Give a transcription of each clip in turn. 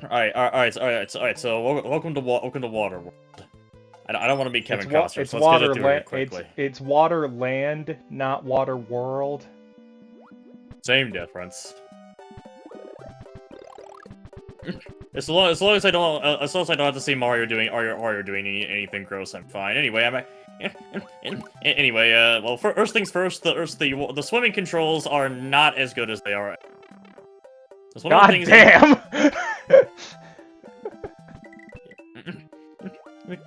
Alright. So welcome to Waterworld. I don't want to be Kevin Costner, so let's get it through here quickly. It's Waterland, not Water World. Same difference. As long as I don't have to see Mario doing anything gross, I'm fine. Anyway, well, first things first. The swimming controls are not as good as they are. God damn!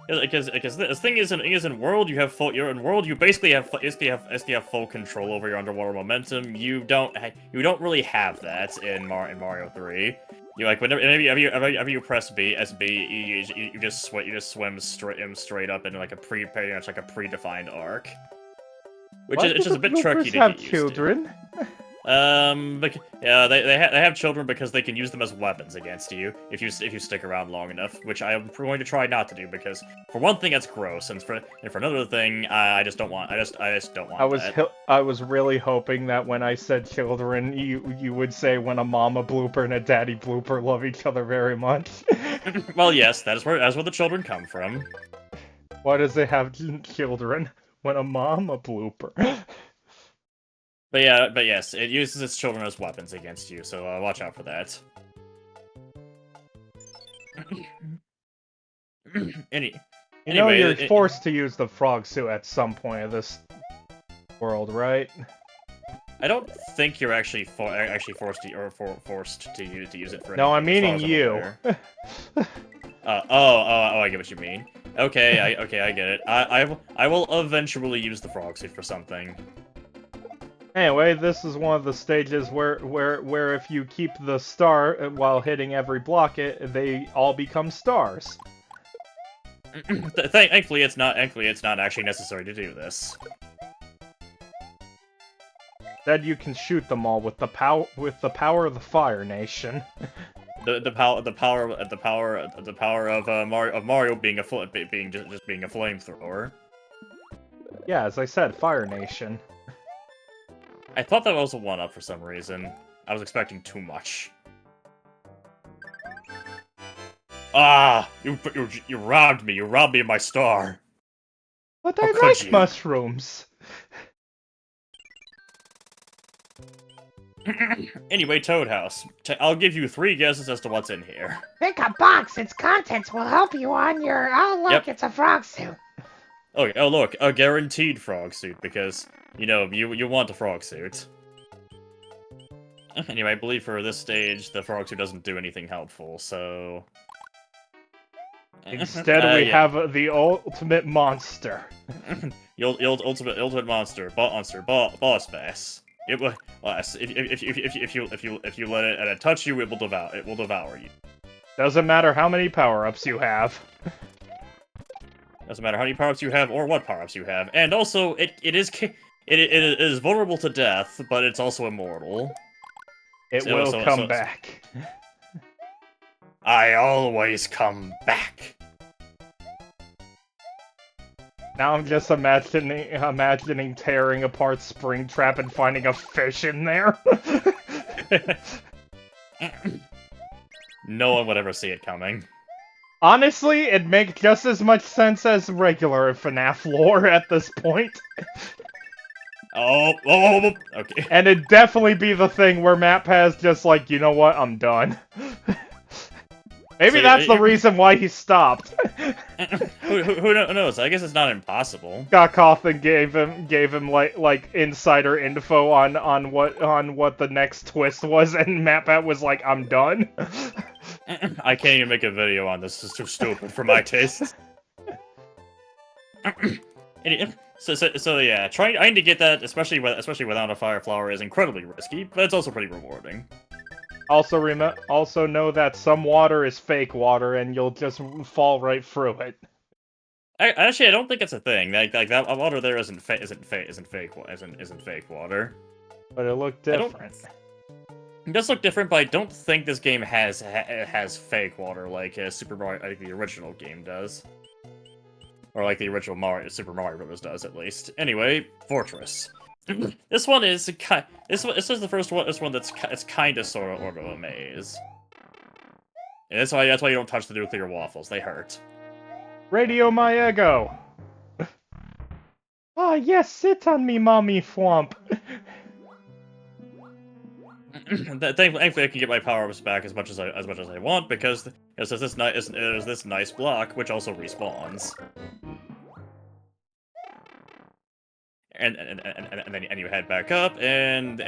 Because the thing is in World you basically have full control over your underwater momentum. You don't really have that in Mario 3. You like whenever you press B, you just swim straight up into like a predefined arc, which is just a bit tricky to get used to. Yeah, they have children because they can use them as weapons against you if you stick around long enough, which I am going to try not to do because for one thing that's gross, and for another thing I just don't want. I just don't want that. I was really hoping that when I said children, you would say when a mama blooper and a daddy blooper love each other very much. Well, yes, that's where the children come from. Why does it have children when a mama blooper? But yes, it uses its children as weapons against you, so watch out for that. Anyway, you're forced to use the frog suit at some point of this world, right? I don't think you're actually forced to use it for. No, I'm meaning you. I get what you mean. Okay, I get it. I will eventually use the frog suit for something. Anyway, this is one of the stages where if you keep the star while hitting every block, they all become stars. Thankfully, it's not actually necessary to do this. Instead, you can shoot them all with the power of the Fire Nation. The power of Mario being just being a flamethrower. Yeah, as I said, Fire Nation. I thought that was a 1-up for some reason. I was expecting too much. Ah! You robbed me! You robbed me of my star! But I like mushrooms! Anyway, Toad House. I'll give you 3 guesses as to what's in here. Pick a box! Its contents will help you on your... Oh, look, Yep. It's a frog suit. Okay, oh look, a guaranteed frog suit, because, you know, you want a frog suit. Anyway, I believe for this stage, the frog suit doesn't do anything helpful, so... Instead, we have the ultimate monster. The ultimate monster, boss bass. If you let it touch you, it will devour you. Doesn't matter how many power-ups you have. Doesn't matter how many power-ups you have or what power-ups you have, and also it is vulnerable to death, but it's also immortal. It will come back. I always come back. Now I'm just imagining tearing apart Springtrap and finding a fish in there. No one would ever see it coming. Honestly, it makes just as much sense as regular FNAF lore at this point. Oh, okay. And it'd definitely be the thing where MatPat's just like, you know what, I'm done. Maybe that's the reason why he stopped. Who knows? I guess it's not impossible. Scott Cawthon gave him like insider info on what the next twist was, and MatPat was like, I'm done. I can't even make a video on this. It's too stupid for my taste. So yeah, trying to get that, especially without a fire flower, is incredibly risky, but it's also pretty rewarding. Also know that some water is fake water, and you'll just fall right through it. Actually, I don't think it's a thing. Like that water there isn't fake water. But it looked different. It does look different, but I don't think this game has fake water like Super Mario, like the original game does, or like the original Super Mario Bros. Does at least. Anyway, Fortress. This one is this is the first one. This one it's kind of sort of a maze. And that's why you don't touch the nuclear waffles. They hurt. Radio my ego. Ah, yes, sit on me, mommy swamp. Thankfully, I can get my power-ups back as much as I want because there's this nice block which also respawns. And then you head back up and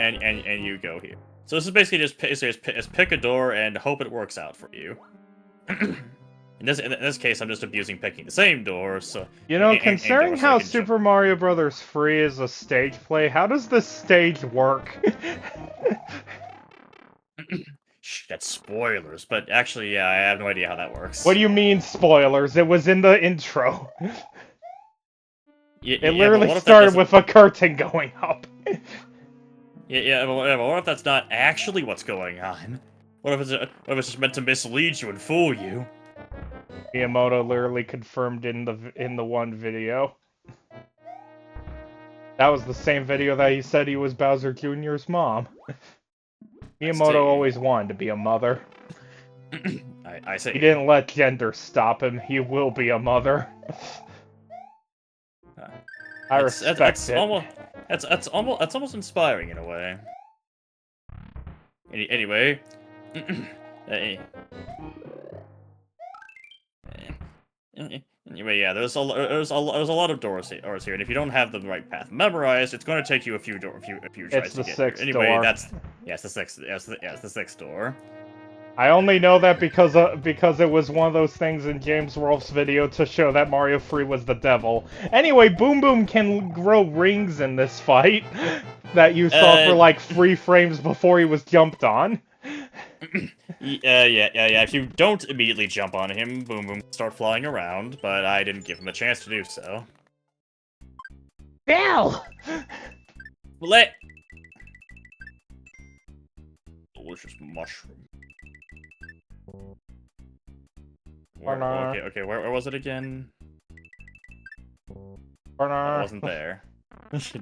you go here. So this is basically just pick a door and hope it works out for you. In this case, I'm just abusing picking the same door. So You know, considering how Super Mario Bros. 3 is a stage play, how does this stage work? Shh, that's spoilers. But actually, yeah, I have no idea how that works. What do you mean spoilers? It was in the intro. It literally started with a curtain going up. But what if that's not actually what's going on? What if it's just meant to mislead you and fool you? Miyamoto literally confirmed in the one video. That was the same video that he said he was Bowser Jr.'s mom. Miyamoto always wanted to be a mother. I say he didn't let gender stop him. He will be a mother. I respect it. That's almost inspiring in a way. Anyway, anyway, yeah, there's a lot of doors here, and if you don't have the right path memorized, it's going to take you a few tries to get here. It's the sixth door. Anyway, it's the sixth door. I only know that because it was one of those things in James Rolfe's video to show that Mario 3 was the devil. Anyway, Boom Boom can grow rings in this fight that you saw for like 3 frames before he was jumped on. Yeah. If you don't immediately jump on him, Boom Boom start flying around, but I didn't give him a chance to do so. Bill! Delicious mushroom. Barna. Okay, where was it again? Barna. I wasn't there.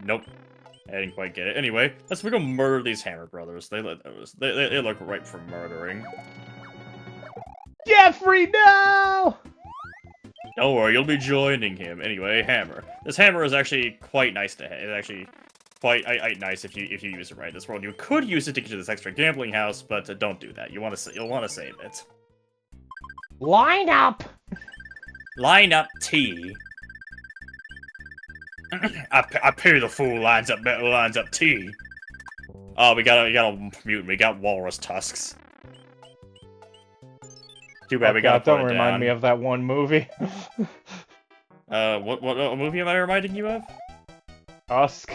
Nope. I didn't quite get it. Anyway, let's go murder these Hammer Brothers. They look ripe for murdering. Jeffrey, no! Don't worry, you'll be joining him. Anyway, Hammer. This Hammer is actually quite nice to have. It's actually quite nice if you use it right in this world. You could use it to get to this extra gambling house, but don't do that. You'll want to save it. Line up! Line up T. I pity the fool lines up T. Oh, we got a mutant. We got walrus tusks. Too bad we got. Don't remind me of that one movie. What movie am I reminding you of? Tusk.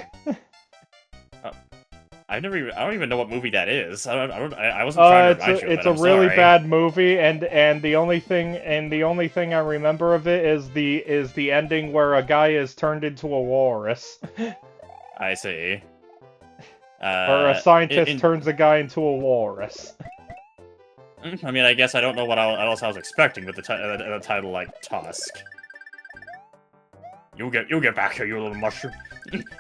I don't even know what movie that is. I wasn't trying to remind you of it. It's a really bad movie, and the only thing I remember of it is the ending where a guy is turned into a walrus. I see. Or a scientist turns a guy into a walrus. I mean, I guess I don't know what else I was expecting with the title like Tusk. You'll get back here, you little mushroom.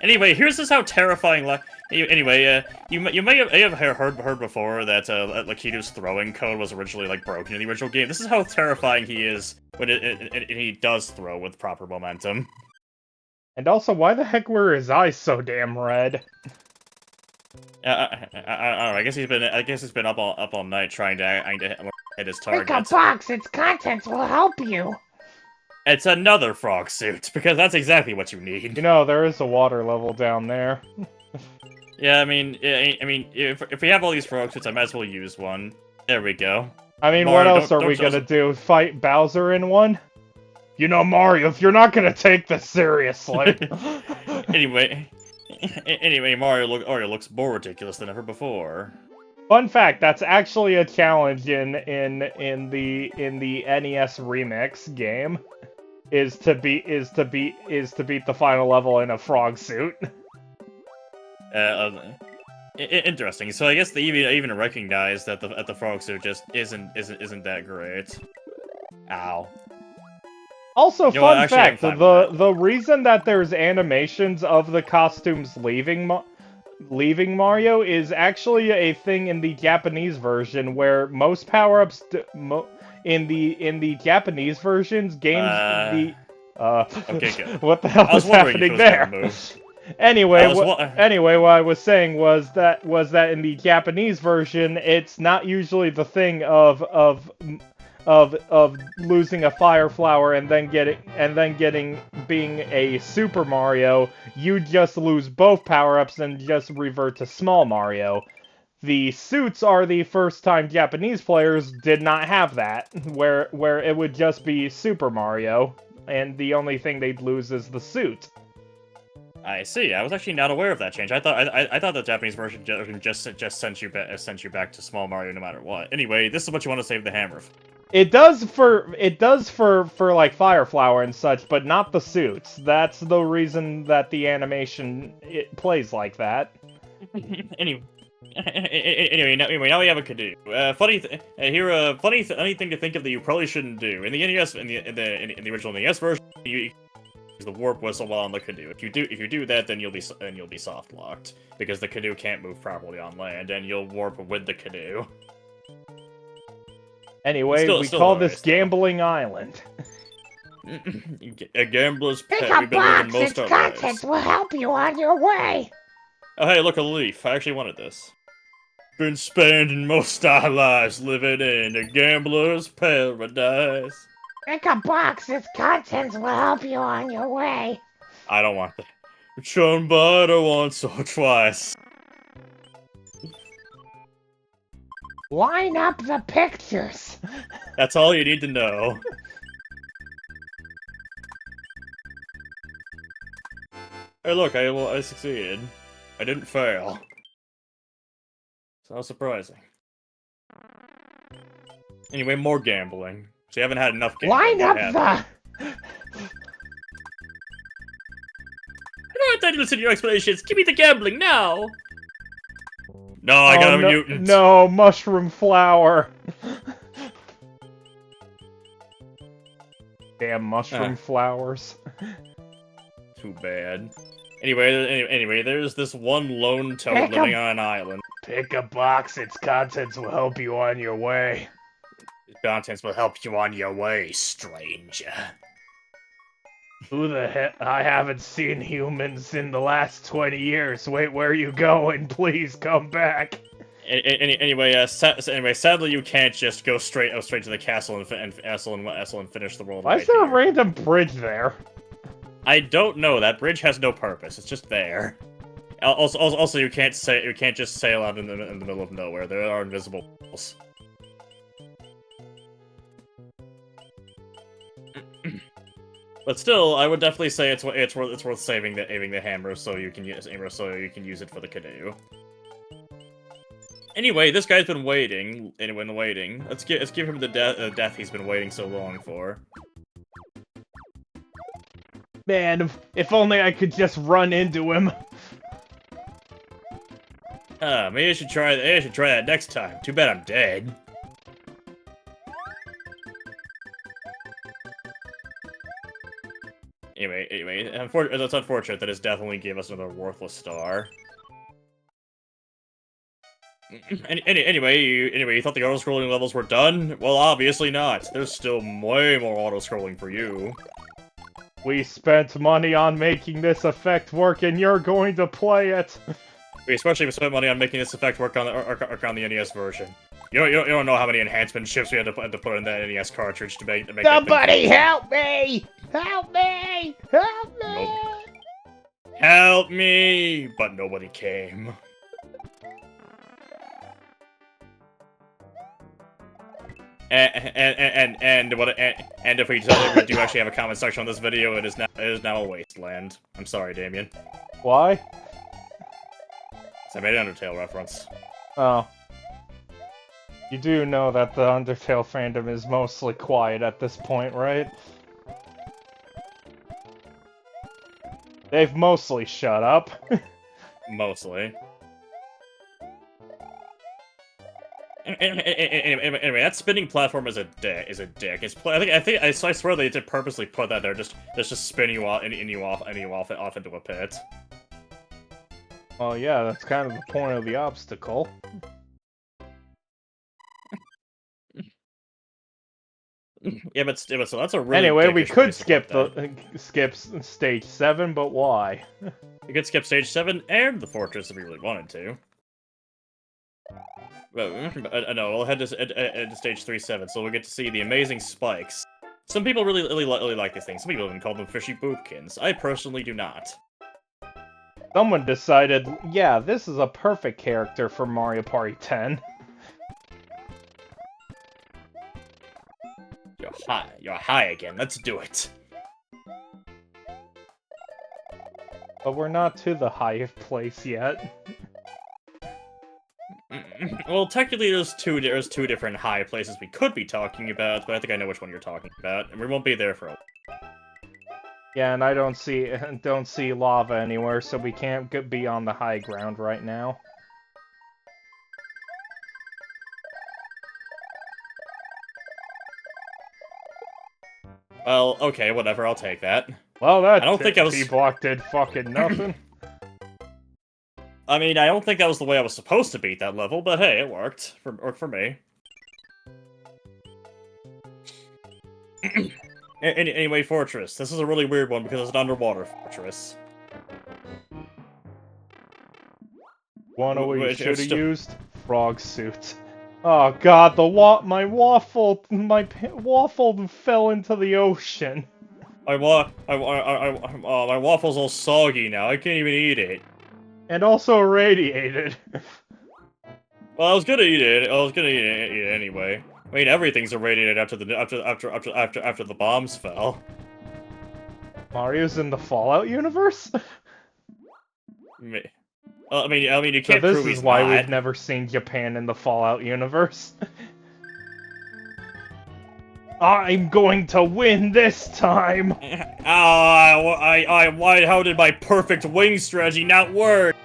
Anyway, here's just how terrifying. Anyway, you may have heard before that Lakitu's throwing code was originally broken in the original game. This is how terrifying he is when he does throw with proper momentum. And also, why the heck were his eyes so damn red? I don't know. I guess he's been up all night trying to hit his target. Pick a box. Its contents will help you. It's another frog suit, because that's exactly what you need. You know, there is a water level down there. Yeah, I mean, if we have all these frog suits, I might as well use one. There we go. I mean, Mario, what else are we gonna do? Fight Bowser in one? You know, Mario, if you're not gonna take this seriously. Anyway, Mario looks more ridiculous than ever before. Fun fact: that's actually a challenge in the NES remix game. Is to beat the final level in a frog suit. Interesting. So I guess they even recognize that the frog suit just isn't that great. Ow. Also, fun fact: the reason that there's animations of the costumes leaving leaving Mario is actually a thing in the Japanese version where most power-ups in the Japanese versions, games Okay, good. what the hell I was is wondering if happening it was gonna there? move. Anyway, I was anyway, what I was saying was that in the Japanese version, it's not usually the thing of losing a fire flower and then getting being a Super Mario. You just lose both power-ups and just revert to small Mario. The suits are the first time Japanese players did not have that, where it would just be Super Mario, and the only thing they'd lose is the suit. I see. I was actually not aware of that change. I thought the Japanese version just sent you back to small Mario no matter what. Anyway, this is what you want to save the hammer for. It does for like Fire Flower and such, but not the suits. That's the reason that the animation plays like that. Anyway, now we have a Canoe. Funny thing to think of that you probably shouldn't do. In the NES, in the original NES version, you use the warp whistle while on the Canoe. If you do that, then you'll be soft locked because the Canoe can't move properly on land, and you'll warp with the Canoe. Anyway, we call this Gambling Island. A gambler's pet. Pick a We've been living box, most its of our contents lives. will help you on your way. Oh, hey, look, a leaf. I actually wanted this. Been spending most of our lives living in a gambler's paradise. Pick a box, its contents will help you on your way. I don't want that. Shown butter once or twice. Line up the pictures. That's all you need to know. Hey, look, I succeeded. I didn't fail. So how surprising. Anyway, more gambling. So you haven't had enough gambling. Line up have the... you? I don't have time to listen to your explanations. Give me the gambling now. No, I got a mutant. No, mushroom flower. Damn mushroom flowers. Too bad. Anyway, there's this one lone toad living on an island. Pick a box, its contents will help you on your way. Its contents will help you on your way, stranger. Who the heck? I haven't seen humans in the last 20 years. Wait, where are you going? Please come back. Anyway, sadly you can't just go straight to the castle and finish the world. Why is there a random bridge there? I don't know. That bridge has no purpose. It's just there. Also, you can't just sail out in the middle of nowhere. There are invisible walls. But still, I would definitely say it's worth saving the hammer so you can use it for the Canoe. Anyway, this guy's been waiting. Let's give him the death he's been waiting so long for. Man, if only I could just run into him. Maybe I should try that next time. Too bad I'm dead. Anyway, it's unfortunate that his death only gave us another worthless star. Anyway, you thought the auto-scrolling levels were done? Well, obviously not. There's still way more auto-scrolling for you. We spent money on making this effect work, and you're going to play it. We especially spent money on making this effect work on the NES version. You don't know how many enhancement chips we had to put in that NES cartridge to make Somebody help me! Help me! Help me! Nope. Help me! But nobody came. And if we do actually have a comment section on this video, it is now a wasteland. I'm sorry, Damien. Why? I made an Undertale reference. Oh. You do know that the Undertale fandom is mostly quiet at this point, right? They've mostly shut up. Mostly. Anyway, that spinning platform is a dick. I swear they did purposely put that there, just spin you off and you off into a pit. Well, yeah, that's kind of the point of the obstacle. Yeah, but so that's a really Anyway, we dickish could place to put skip that. skip stage 7, but why? You could skip stage 7 and the fortress if we really wanted to. But no, we'll head to stage 3-7, so we'll get to see the amazing spikes. Some people really like these things. Some people even call them fishy boobkins. I personally do not. Someone decided, yeah, this is a perfect character for Mario Party 10. You're high again. Let's do it. But we're not to the highest place yet. Well, technically, there's two different high places we could be talking about, but I think I know which one you're talking about, and we won't be there for a while. Yeah, and I don't see lava anywhere, so we can't be on the high ground right now. Well, okay, whatever, I'll take that. Well, that I don't think I was... T-block did fucking nothing. I mean, I don't think that was the way I was supposed to beat that level, but hey, it worked for me. Anyway, Fortress. This is a really weird one because it's an underwater fortress. Wanna what you should have still... used? Frog suit. Oh god, my waffle fell into the ocean. My waffle's all soggy now. I can't even eat it. And also irradiated. Well, I was gonna eat it. I was gonna eat it anyway. I mean, everything's irradiated after the bombs fell. Mario's in the Fallout universe? I mean, you So can't this prove is he's why not. we've never seen Japan in the Fallout universe. I'm going to win this time! How did my perfect wing strategy not work?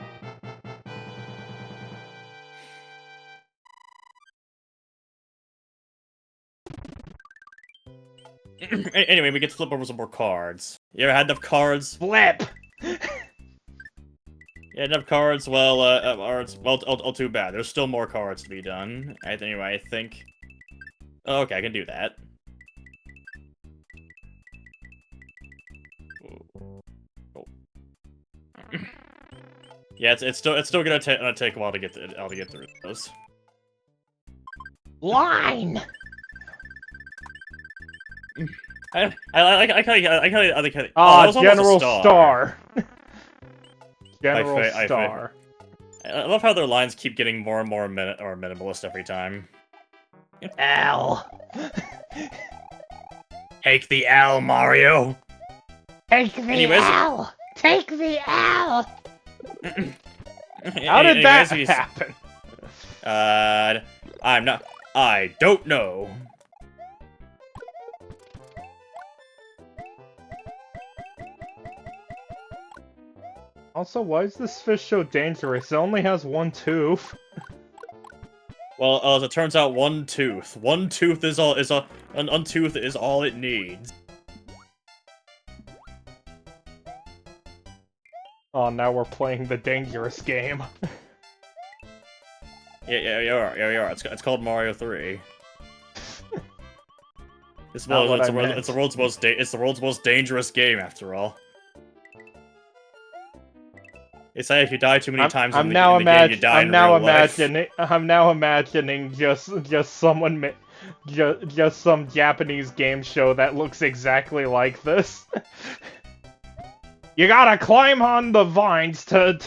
Anyway, we get to flip over some more cards. You ever had enough cards? Flip! Yeah, enough cards? Well, too bad. There's still more cards to be done. Anyway, I think... Oh, okay, I can do that. Oh. Yeah, it's still gonna take a while to get through those. Line! I like how... Ah, that was almost a General Star! General Star. I love how their lines keep getting more and more minimalist every time. L. Take the L, Mario! Take the Anyways- L! Take the L! How did that happen? I don't know. Also, why is this fish so dangerous? It only has one tooth. Well, as it turns out, one tooth. One tooth is all it needs. Oh, now we're playing the dangerous game. Yeah, you are. It's called Mario 3. It's Not what I meant. the world's most dangerous game, after all. They say if you die too many times in the game, you die in real life. I'm now imagining just some Japanese game show that looks exactly like this. You gotta climb on the vines to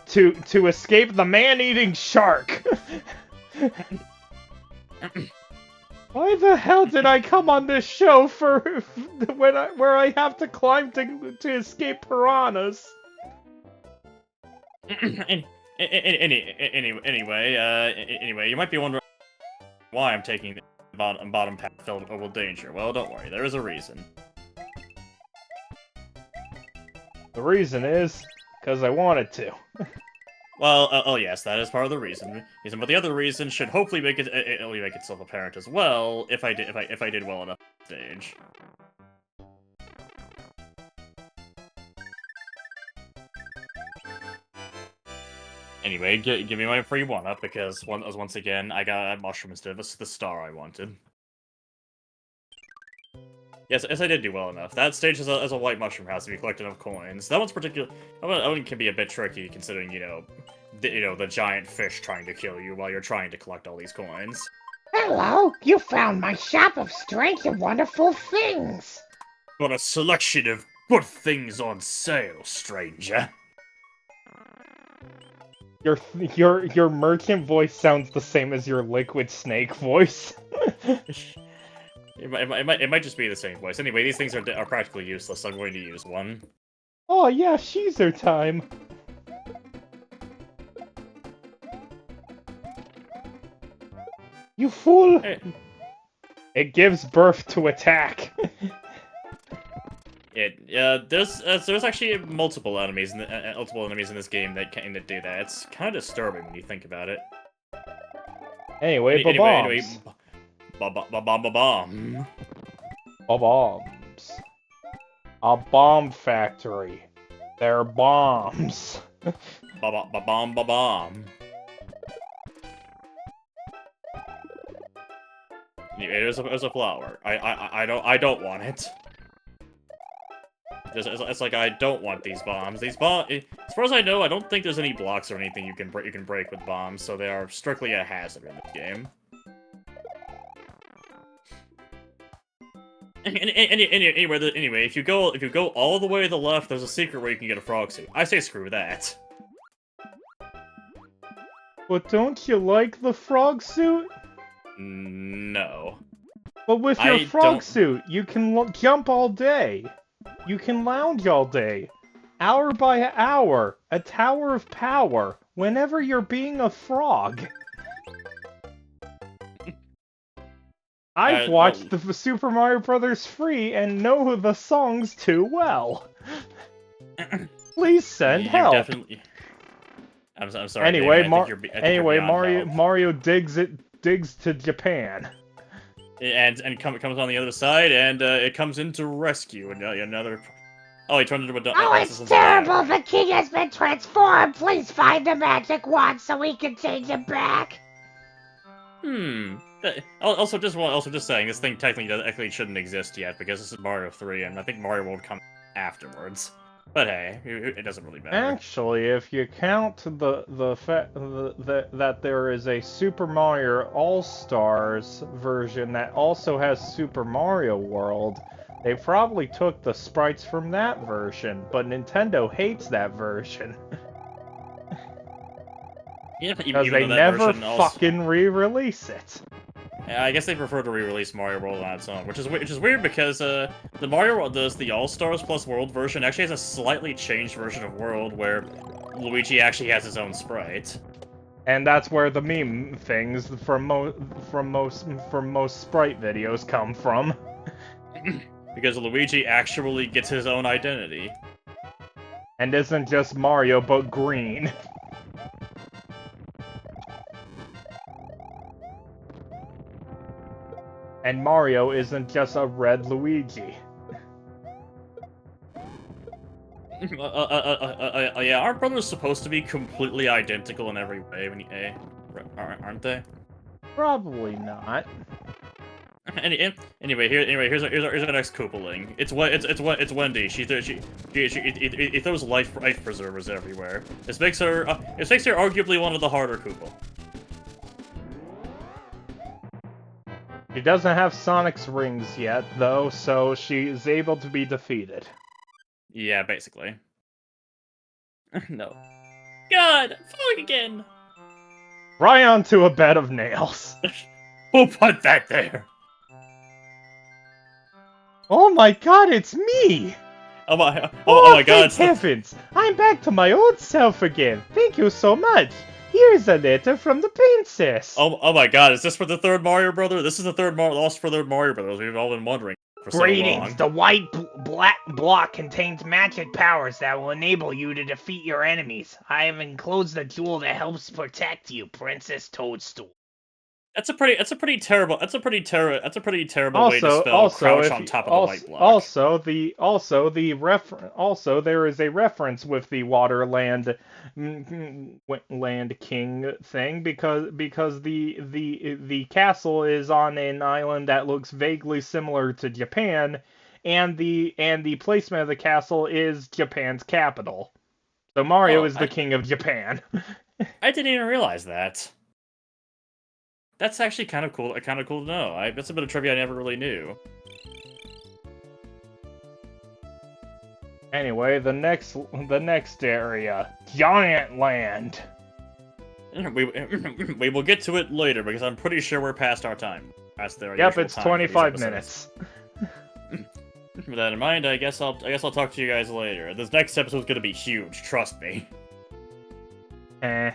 escape the man-eating shark. Why the hell did I come on this show where I have to climb to escape piranhas? Anyway, you might be wondering why I'm taking the bottom path filled with danger. Well, don't worry, there is a reason. The reason is because I wanted to. Well, oh yes, that is part of the reason. But the other reason should hopefully make itself apparent as well if I did well enough on stage. Anyway, give me my free one-up, because once again, I got a mushroom instead of the star I wanted. Yes, I did do well enough. That stage has a white mushroom house if you collect enough coins. That one's that one can be a bit tricky, considering, the giant fish trying to kill you while you're trying to collect all these coins. Hello, you found my shop of strange and wonderful things. Got a selection of good things on sale, stranger. Your merchant voice sounds the same as your liquid snake voice. It might just be the same voice. Anyway, these things are practically useless, so I'm going to use one. Oh yeah, Sheezer time. You fool! Hey. It gives birth to attack. There's actually multiple enemies in this game that do that. It's kind of disturbing when you think about it. Anyway, bombs. Bomb. Bombs. A bomb factory. They're bombs. Bomb. There's a flower. I don't want it. It's like I don't want these bombs. As far as I know, I don't think there's any blocks or anything you can break with bombs, so they are strictly a hazard in this game. Anyway, if you go all the way to the left, there's a secret where you can get a frog suit. I say screw that. But don't you like the frog suit? No. But with your frog suit, you can jump all day. You can lounge all day. Hour by hour. A tower of power. Whenever you're being a frog. I've watched the Super Mario Bros. Free and know the songs too well. Please send help. Definitely. I'm sorry. Anyway, David, Mario digs to Japan. And comes on the other side, and it comes in to rescue another. Oh, he turned into a. Oh, it's terrible! The king has been transformed. Please find the magic wand so we can change him back. Also, just saying, this thing technically shouldn't exist yet because this is Mario 3, and I think Mario World comes afterwards. But hey, it doesn't really matter. Actually, if you count the fact that there is a Super Mario All-Stars version that also has Super Mario World, they probably took the sprites from that version, but Nintendo hates that version. Yeah, because they never fucking re-release it. Yeah, I guess they prefer to re-release Mario World on its own, which is weird because the Mario World the All Stars plus World version actually has a slightly changed version of World where Luigi actually has his own sprite. And that's where the meme things from most sprite videos come from. Because Luigi actually gets his own identity. And isn't just Mario, but green. And Mario isn't just a red Luigi. Yeah, aren't brothers supposed to be completely identical in every way? Aren't they? Probably not. Anyway, here's our next Koopaling. It's Wendy. She throws life preservers everywhere. This makes her arguably one of the harder Koopa. She doesn't have Sonic's rings yet, though, so she is able to be defeated. Yeah, basically. No. God, falling again. Right onto a bed of nails. Who put that there? Oh my god, it's me! Oh my god. Thank heavens! I'm back to my old self again. Thank you so much. Here's a letter from the princess. Oh my god, is this for the third Mario Brother? This is the third Lost for third Mario Brothers. We've all been wondering for so long. Greetings. The white black block contains magic powers that will enable you to defeat your enemies. I have enclosed a jewel that helps protect you, Princess Toadstool. That's a pretty terrible way to spell Also, crouch if on you, top of the also, white block. there is a reference with the Waterland Land King thing because the castle is on an island that looks vaguely similar to Japan, and the placement of the castle is Japan's capital. So Mario Oh, is the king of Japan. I didn't even realize that. That's actually kind of cool. Kind of cool to know. That's a bit of trivia I never really knew. Anyway, the next area, Giant Land. We will get to it later because I'm pretty sure we're past our time. Past their Yep, usual it's time for these 25 episodes. minutes. With that in mind, I guess I'll talk to you guys later. This next episode's gonna be huge. Trust me. Eh.